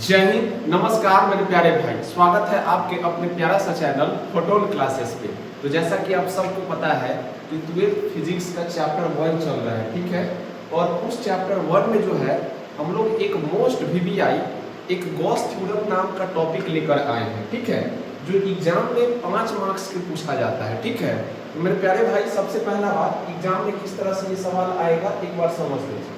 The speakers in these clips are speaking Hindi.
जय हिंद, नमस्कार मेरे प्यारे भाई। स्वागत है आपके अपने प्यारा सा चैनल फोटोन क्लासेस पे। तो जैसा कि आप सबको पता है कि 12th फिजिक्स का चैप्टर 1 चल रहा है, ठीक है। और उस चैप्टर 1 में जो है हम लोग एक मोस्ट वीवीआई एक गॉस थ्योरम नाम का टॉपिक लेकर आए हैं, ठीक है, जो एग्जाम में 5 मार्क्स के पूछा जाता है, ठीक है। तो मेरे प्यारे भाई, सबसे पहला बात, एग्जाम में किस तरह से ये सवाल आएगा एक बार समझ लीजिए।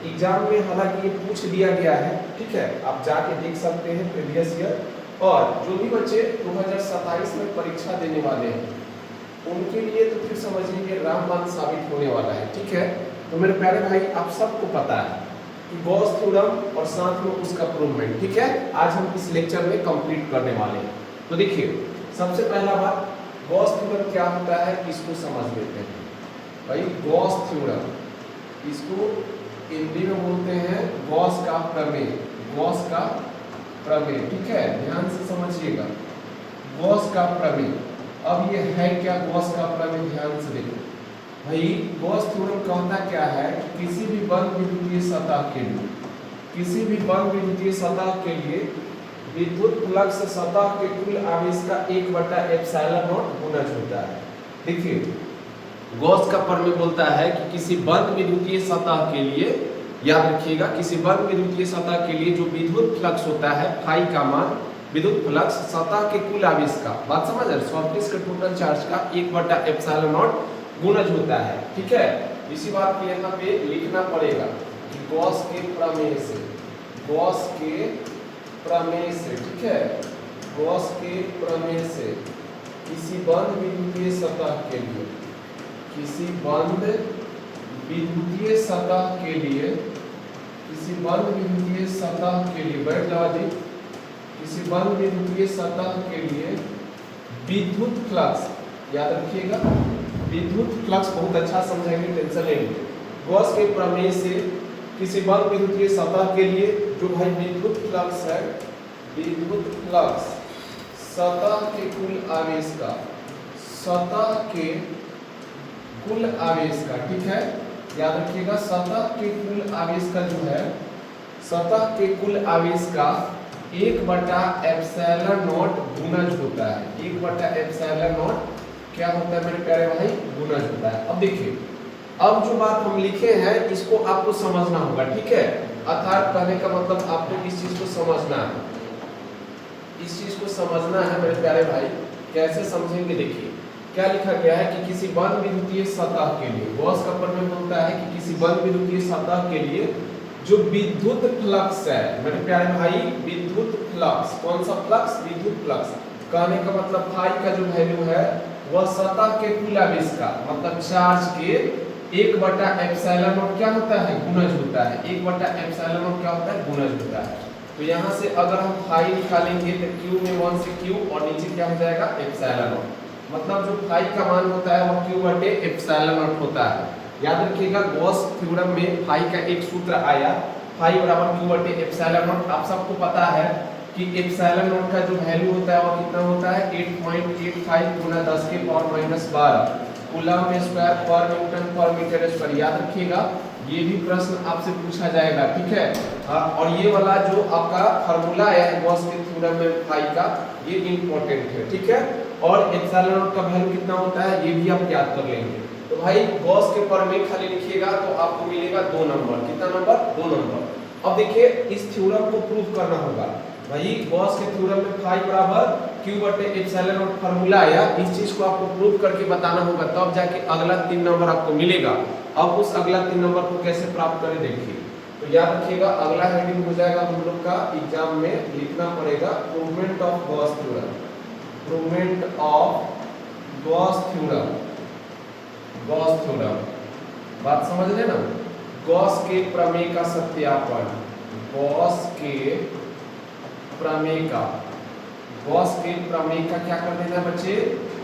एग्जाम में हालांकि ये पूछ दिया गया है, ठीक है, आप जाके देख सकते हैं प्रीवियस ईयर। और जो भी बच्चे 2027 में परीक्षा देने वाले हैं उनके लिए तो फिर समझिए कि रामबाण साबित होने वाला है, ठीक है। तो मेरे प्यारे भाई, आप सबको पता है कि गॉस थ्योरम और साथ में उसका प्रूवमेंट, ठीक है, आज हम इस लेक्चर में कंप्लीट करने वाले हैं। तो देखिए, सबसे पहला बात, गॉस थ्योरम क्या होता है इसको समझ लेते हैं भाई। गॉस थ्योरम, इसको हिंदी में बोलते हैं गॉस का प्रमेय। गॉस का प्रमेय, ठीक है, ध्यान से समझिएगा, गॉस का प्रमेय। अब ये है क्या गॉस का प्रमेय, ध्यान से देखो भाई। गॉस थ्योरम कहता क्या है कि किसी भी बंद विद्युतीय सतह के लिए, किसी भी बंद विद्युतीय सतह के लिए विद्युत फ्लक्स सतह के कुल आवेश का 1/ε0 गुणज होता है। देखिए, गॉस का प्रमेय बोलता है कि किसी बंद विद्युतीय सतह के लिए, याद रखिएगा, किसी बंद विद्युतीय सतह के लिए जो विद्युत फ्लक्स होता है फाई का मान, विद्युत फ्लक्स सतह के कुल आवेश का, बात समझ रहे, सरफेस के टोटल चार्ज का 1/ε0 गुणज होता है, ठीक है। इसी बात को यहाँ पे लिखना पड़ेगा कि गॉस के प्रमेय से, गॉस के प्रमेय से, ठीक है, गॉस के प्रमेय से किसी बंद विद्युतीय सतह के लिए, किसी बंद विद्युतीय सतह के लिए, किसी बंद विद्युतीय सतह के लिए, बैठ जाओ जी, किसी बंद विद्युतीय सतह के लिए विद्युत फ्लक्स, याद रखिएगा, विद्युत फ्लक्स बहुत अच्छा समझेंगे, टेंशन लेंगे। गॉस के प्रमेय से किसी बंद विद्युतीय सतह के लिए जो भाई विद्युत फ्लक्स है, विद्युत फ्लक्स सतह के कुल आवेश का, सतह के कुल आवेश का, ठीक है, याद रखिएगा, सतह के कुल आवेश का जो है, सतह के कुल आवेश का 1/ε0 गुणज होता है। 1/ε0 क्या होता है मेरे प्यारे भाई, गुणज होता है। अब देखिए, अब जो बात हम लिखे हैं इसको आपको समझना होगा, ठीक है। अर्थात कहने का मतलब आपको इस चीज को समझना है, इस चीज को समझना है मेरे प्यारे भाई। कैसे समझेंगे, देखिए क्या लिखा गया है कि किसी बंद विद्युतीय सतह के लिए, गॉस का प्रमेय बोलता है कि किसी बंद विद्युतीय सतह के लिए जो विद्युत फ्लक्स है मेरे प्यारे भाई, विद्युत फ्लक्स, कौन सा फ्लक्स, विद्युत फ्लक्स, कहने का मतलब फाई का जो वैल्यू है वह सतह के कुल आवेश का, मतलब चार्ज के 1/ε0 क्या होता है, गुणज होता है। 1/ε0 क्या होता है, गुणज होता है। तो यहाँ से अगर हम फाई निकालेंगे तो Q में 1 से Q और नीचे क्या हो जाएगा, ε0, मतलब जो फाई का मान होता है वह Q/ε0 होता है। याद रखिएगा, गॉस थ्योरम में फाई का एक सूत्र आया, फाई बराबर Q/ε0। आप सबको पता है कि ε0 का जो वैल्यू होता है वह कितना होता है, 8.85 गुना 10⁻12 कूलम स्क्वायर पर न्यूटन पर मीटर स्क्वायर। याद रखिएगा, ये भी प्रश्न आपसे पूछा जाएगा, ठीक है। और ये वाला जो आपका फार्मूला है गॉस के थ्योरम में फाई का, ये इंपॉर्टेंट है, ठीक है। और ε0 का वैल्यू कितना होता है ये भी आप याद कर लेंगे। तो भाई गॉस के प्रमेय खाली लिखिएगा तो आपको मिलेगा 2 नंबर, कितना नंबर, 2 नंबर। अब देखिए, इस थ्योरम को प्रूव करना होगा भाई। गॉस के थ्योरम में फाई बराबर Q/ε0 फार्मूला आया, इस चीज को आपको प्रूव करके बताना होगा, तब जाके अगला 3 नंबर आपको मिलेगा। अब उस अगला 3 नंबर को कैसे प्राप्त करें देखिए। तो याद रखिएगा, अगला हेडिंग हो जाएगा हम लोग का, एग्जाम में लिखना पड़ेगा provement of Gauss theorem, provement of Gauss theorem, Gauss theorem, बात समझ रहे ना, गॉस के प्रमेय का सत्यापन, गॉस के प्रमेय का, गॉस के प्रमेय का क्या कर देना है बच्चे,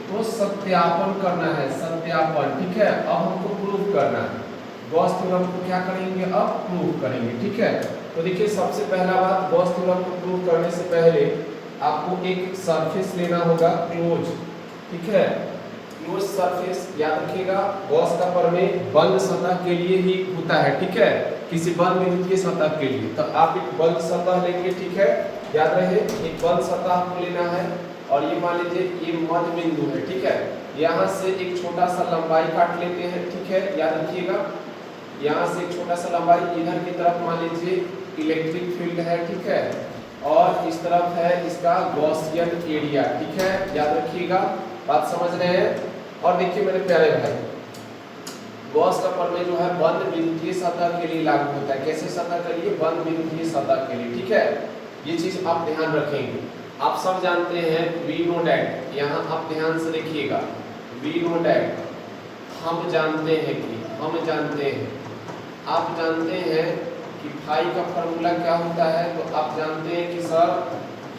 तो सत्यापन करना है, सत्यापन, ठीक है। अब हमको प्रूव करना है, गॉस थ्योरम को क्या करेंगे, अब प्रूव करेंगे, ठीक है। तो देखिए, सबसे पहला बात, गॉस थ्योरम को प्रूव करने से पहले आपको एक सरफेस लेना होगा, क्लोज, ठीक है, क्लोज सरफेस। याद रखिएगा, गॉस का प्रमेय बंद सतह के लिए ही होता है, ठीक है। किसी बंद बिंदु की सतह के लिए। तो आप एक बंद सतह लेंगे, ठीक है, याद रहे एक बंद सतह आपको लेना है और ये मान लीजिए ये मध्य बिंदु है, ठीक है। यहाँ से एक छोटा सा लंबाई काट लेते हैं, ठीक है, याद रखिएगा। यहाँ से एक छोटा सा लंबाई, इधर की तरफ मान लीजिए इलेक्ट्रिक फील्ड है, ठीक है, और इस तरफ है इसका गॉसियन एरिया, ठीक है, याद रखिएगा, बात समझ रहे हैं। और देखिए मेरे प्यारे भाई, गॉस का प्रमेय जो है बंद बिंदुकीय सतह के लिए लागू होता है। कैसे सतह के लिए? बंद बिंदुकीय सतह के लिए, ठीक है। ये चीज आप ध्यान रखेंगे। आप सब जानते हैं वी नो डैट, यहाँ आप ध्यान से देखिएगा, वी नो डैट, हम जानते हैं कि, हम जानते हैं, आप जानते हैं कि फाई का फॉर्मूला क्या होता है। तो आप जानते हैं कि सर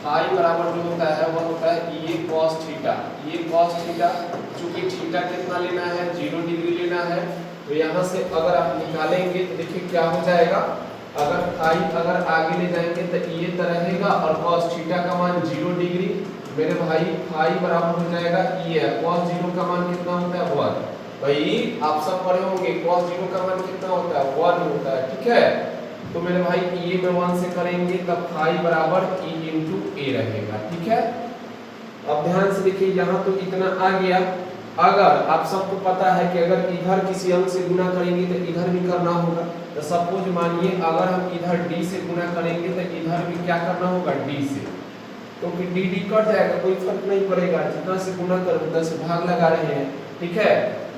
फाई बराबर जो होता है वह होता है ये कॉस थीटा, ये कॉस थीटा, चूंकि थीटा कितना लेना है, 0 डिग्री लेना है। तो यहाँ से अगर आप निकालेंगे तो देखिए क्या हो जाएगा, अगर फाई अगर आगे ले जाएंगे तो ये तरह रहेगा और cos थीटा का मान 0 डिग्री, मेरे भाई फाई बराबर हो जाएगा ये है, cos 0 का मान कितना होता है 1। भाई आप सब पढ़े होंगे cos 0 का मान कितना होता है 1 होता है, ठीक है। तो मेरे भाई ये में 1 से करेंगे तब फाई बराबर e into a रहेगा, ठीक है। अब ध्यान से देखिए यहाँ तो इतना आ गया। अगर आप सबको पता है कि अगर इधर किसी अंक से गुना करेंगे तो इधर भी करना होगा। तो सपोज मानिए अगर हम इधर d से गुना करेंगे तो इधर भी क्या करना होगा d से, क्योंकि तो dd कट जाएगा, कोई फर्क नहीं पड़ेगा, जितना से गुना करो उतना से भाग लगा रहे हैं, ठीक है।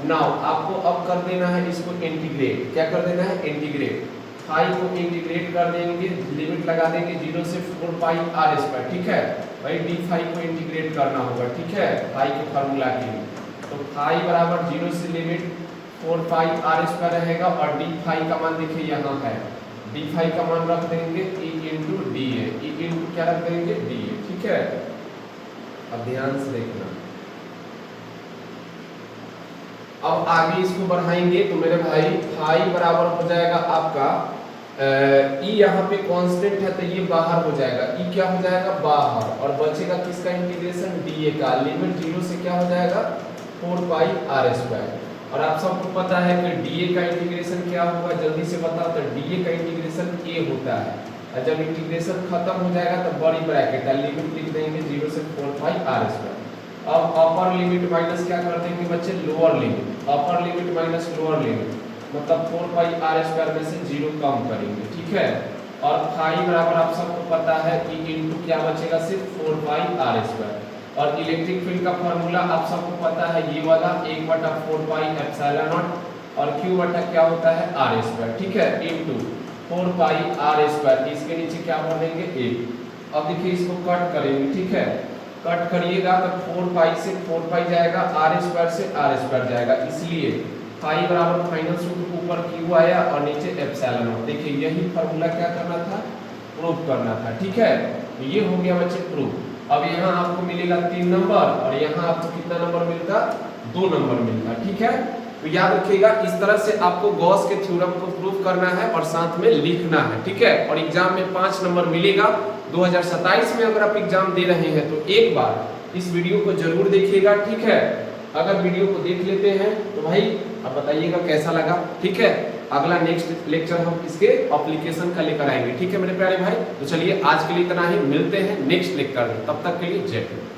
नाउ आपको अब कर देना है इसको इंटीग्रेट। क्या कर देना है? इंटीग्रेट। फाई को इंटीग्रेट कर देंगे, लिमिट लगा देंगे 0 से 4 पाई आर स्क्वायर, ठीक है भाई। डी फाई को इंटीग्रेट करना होगा, ठीक है, फाई के फार्मूला के लिए। तो फाई बराबर 0 से लिमिट 4 पाई आर स्क्वायर रहेगा और डी फाई का मान देखिए यहाँ है, डी फाई का मान रख देंगे e into D A, e into क्या रख देंगे डी ए, ठीक है। अब ध्यान से देखना, अब आगे इसको बढ़ाएंगे तो मेरे भाई फाई बराबर हो जाएगा आपका ई, यहाँ पे कांस्टेंट है तो ये बाहर हो जाएगा, ई क्या हो जाएगा बाहर, और बचेगा किसका इंटीग्रेशन डी का, लिमिट 0 से क्या हो जाएगा 4 पाई आर स्क्वायर। और आप सबको पता है कि डी का इंटीग्रेशन क्या होगा, जल्दी से बताओ। तो डी का इंटीग्रेशन ए होता है, और जब इंटीग्रेशन खत्म हो जाएगा तो बड़ी ब्रैकेट है, लिमिट लिख देंगे 0 से 4 पाई आर स्क्वायर। अब अपर लिमिट माइनस क्या कर देंगे बच्चे, lower limit, upper limit minus lower limit, मतलब 4 पाई आर स्क्वायर में से 0 कम करेंगे, ठीक है। और फाई बराबर आप सबको पता है कि इनटू क्या बचेगा, सिर्फ 4 पाई आर स्क्वायर। और इलेक्ट्रिक फील्ड का फार्मूला आप सबको पता है ये वाला 1/4 पाई एप्सिलॉन नॉट और q बटा क्या होता है आर स्क्वायर, ठीक है, इनटू 4 पाई आर स्क्वायर। इसके नीचे क्या भर देंगे 1। अब देखिए इसको कट करेंगे, ठीक है, कट करिएगा तो 4 पाई से 4 पाई जाएगा, आर स्क्वायर से आर स्क्वायर जाएगा, इसलिए फाई बराबर फाइनल सूत्र ऊपर q आया और नीचे एप्सिलॉन नॉट। देखिए यही फार्मूला क्या करना था, प्रूफ करना था, ठीक है। तो ये हो गया बच्चे प्रूफ। अब यहाँ आपको मिलेगा 3 नंबर और यहाँ आपको कितना नंबर मिलता, 2 नंबर मिलता, ठीक है। तो याद रखिएगा इस तरह से आपको गॉस के थ्योरम को प्रूफ करना है और साथ में लिखना है, ठीक है। और एग्जाम में 5 नंबर मिलेगा। 2027 में अगर आप एग्जाम दे रहे हैं तो एक बार इस वीडियो को जरूर देखिएगा, ठीक है। अगर वीडियो को देख लेते हैं तो भाई अब बताइएगा कैसा लगा, ठीक है। अगला नेक्स्ट लेक्चर हम इसके एप्लीकेशन का लेकर आएंगे, ठीक है मेरे प्यारे भाई। तो चलिए आज के लिए इतना ही, मिलते हैं नेक्स्ट लेक्चर में, तब तक के लिए जय हिंद।